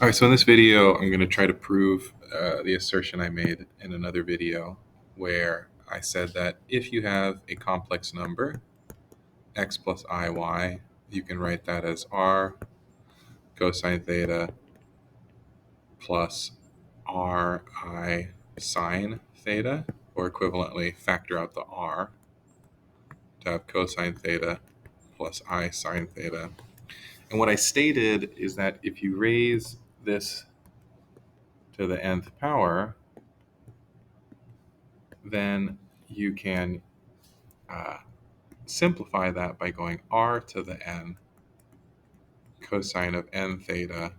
All right, so in this video, I'm going to try to prove the assertion I made in another video where I said that if you have a complex number, x plus iy, you can write that as r cosine theta plus ri sine theta, or equivalently, factor out the r to have cosine theta plus I sine theta. And what I stated is that if you raise this to the nth power, then you can simplify that by going r to the n cosine of n theta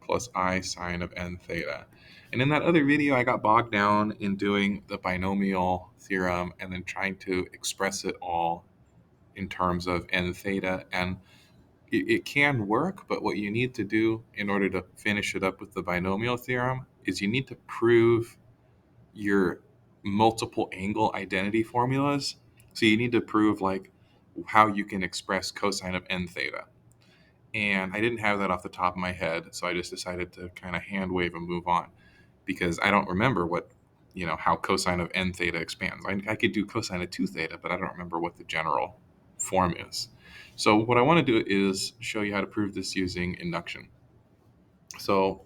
plus I sine of n theta. And in that other video, I got bogged down in doing the binomial theorem and then trying to express it all in terms of n theta. And it can work, but what you need to do in order to finish it up with the binomial theorem is you need to prove your multiple angle identity formulas. So you need to prove like how you can express cosine of n theta. And I didn't have that off the top of my head, so I just decided to kind of hand wave and move on because I don't remember how cosine of n theta expands. I could do cosine of 2 theta, but I don't remember what the general form is. So what I want to do is show you how to prove this using induction. So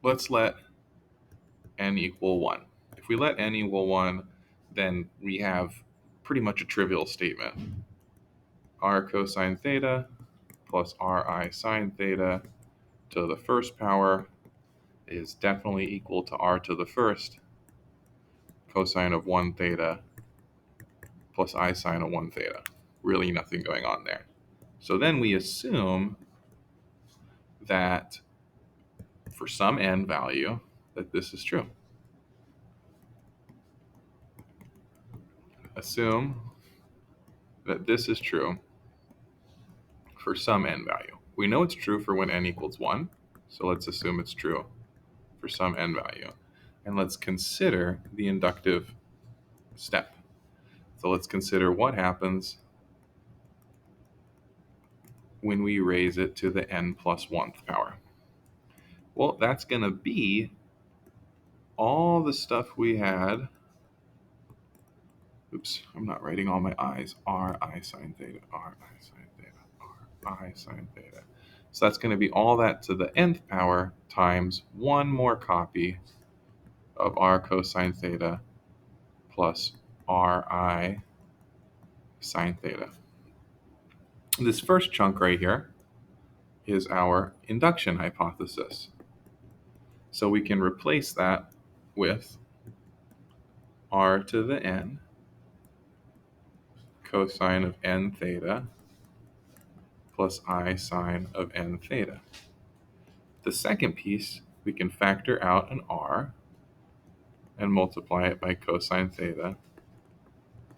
let's let n equal 1. If we let n equal 1, then we have pretty much a trivial statement. R cosine theta plus Ri sine theta to the first power is definitely equal to R to the first cosine of 1 theta plus I sine of 1 theta. Really nothing going on there. So then we assume that for some n value that this is true. Assume that this is true for some n value. We know it's true for when n equals 1, so let's assume it's true for some n value. And let's consider the inductive step. So let's consider what happens when we raise it to the n plus 1th power. Well, that's going to be all the stuff we had. Oops, I'm not writing all my i's. R I sine theta, R I sine theta, R I sine theta. So that's going to be all that to the nth power times one more copy of r cosine theta plus Ri sine theta. This first chunk right here is our induction hypothesis. So we can replace that with r to the n cosine of n theta plus I sine of n theta. The second piece, we can factor out an r and multiply it by cosine theta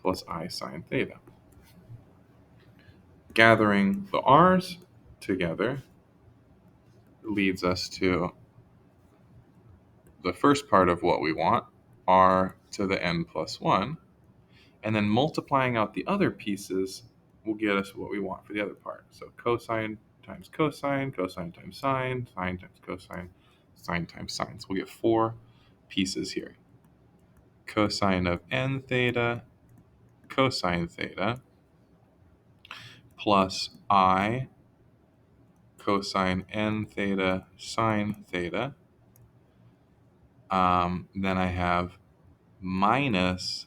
plus I sine theta. Gathering the r's together leads us to the first part of what we want, r to the n plus 1, and then multiplying out the other pieces will get us what we want for the other part. So cosine times cosine, cosine times sine, sine times cosine, sine times sine. So we'll get 4 pieces here. Cosine of n theta, cosine theta, plus I cosine n theta, sine theta. Then I have minus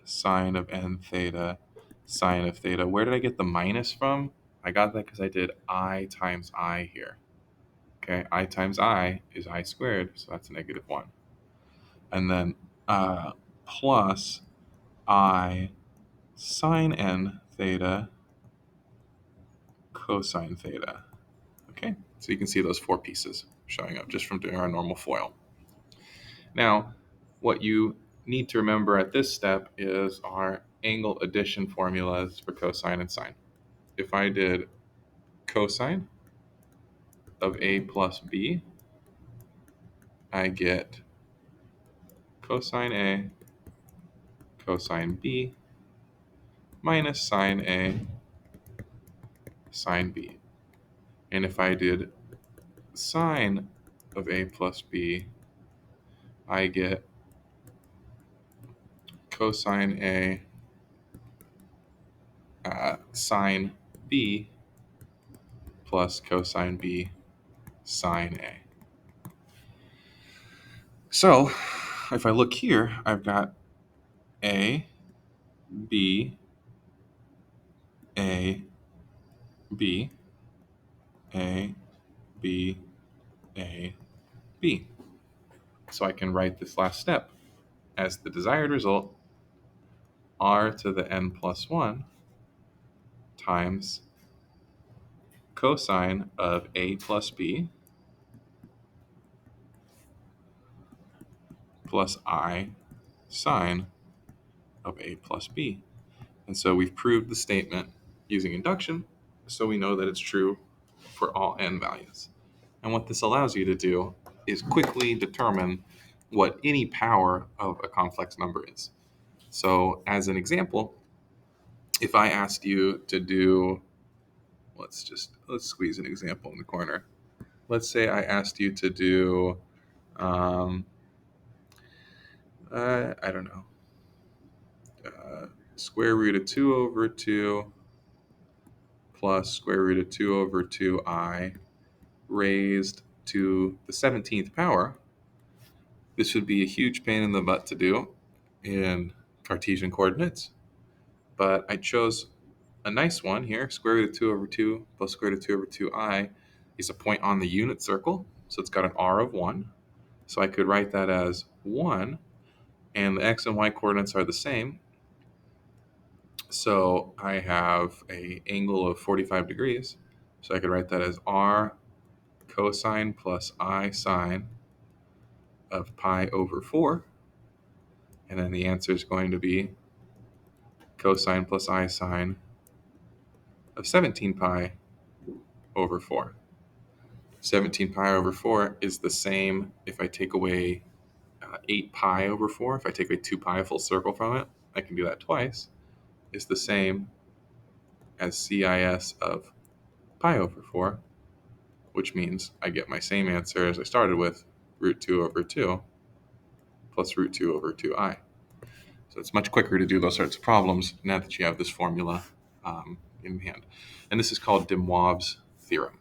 sine of n theta, sine of theta. Where did I get the minus from? I got that because I did I times I here. Okay, I times I is I squared, so that's negative 1. And then plus I sine n theta, cosine theta. Okay, so you can see those 4 pieces showing up just from doing our normal FOIL. Now, what you need to remember at this step is our angle addition formulas for cosine and sine. If I did cosine of a plus b, I get cosine a cosine b minus sine a sine b. And if I did sine of a plus b, I get cosine a sine b plus cosine b sine a. So if I look here, I've got a, b, a, b, a, b, a, b. So I can write this last step as the desired result, r to the n plus 1 times cosine of a plus b plus I sine of a plus b. And so we've proved the statement using induction, so we know that it's true for all n values. And what this allows you to do is quickly determine what any power of a complex number is. So as an example, if I asked you to do, let's squeeze an example in the corner. Let's say I asked you to do, I don't know, square root of 2 over 2 plus square root of 2 over 2i raised to the 17th power. This would be a huge pain in the butt to do in Cartesian coordinates, but I chose a nice one here. Square root of 2 over 2 plus square root of 2 over 2i is a point on the unit circle, so it's got an r of 1. So I could write that as 1, and the x and y coordinates are the same. So I have an angle of 45 degrees. So I could write that as r cosine plus I sine of pi over 4. And then the answer is going to be cosine plus I sine of 17 pi over 4. 17 pi over 4 is the same if I take away 8 pi over 4. If I take away 2 pi full circle from it, I can do that twice. Is the same as CIS of pi over 4, which means I get my same answer as I started with, root 2 over 2 plus root 2 over 2i. So it's much quicker to do those sorts of problems now that you have this formula in hand. And this is called de Moivre's theorem.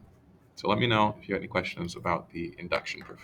So let me know if you have any questions about the induction proof.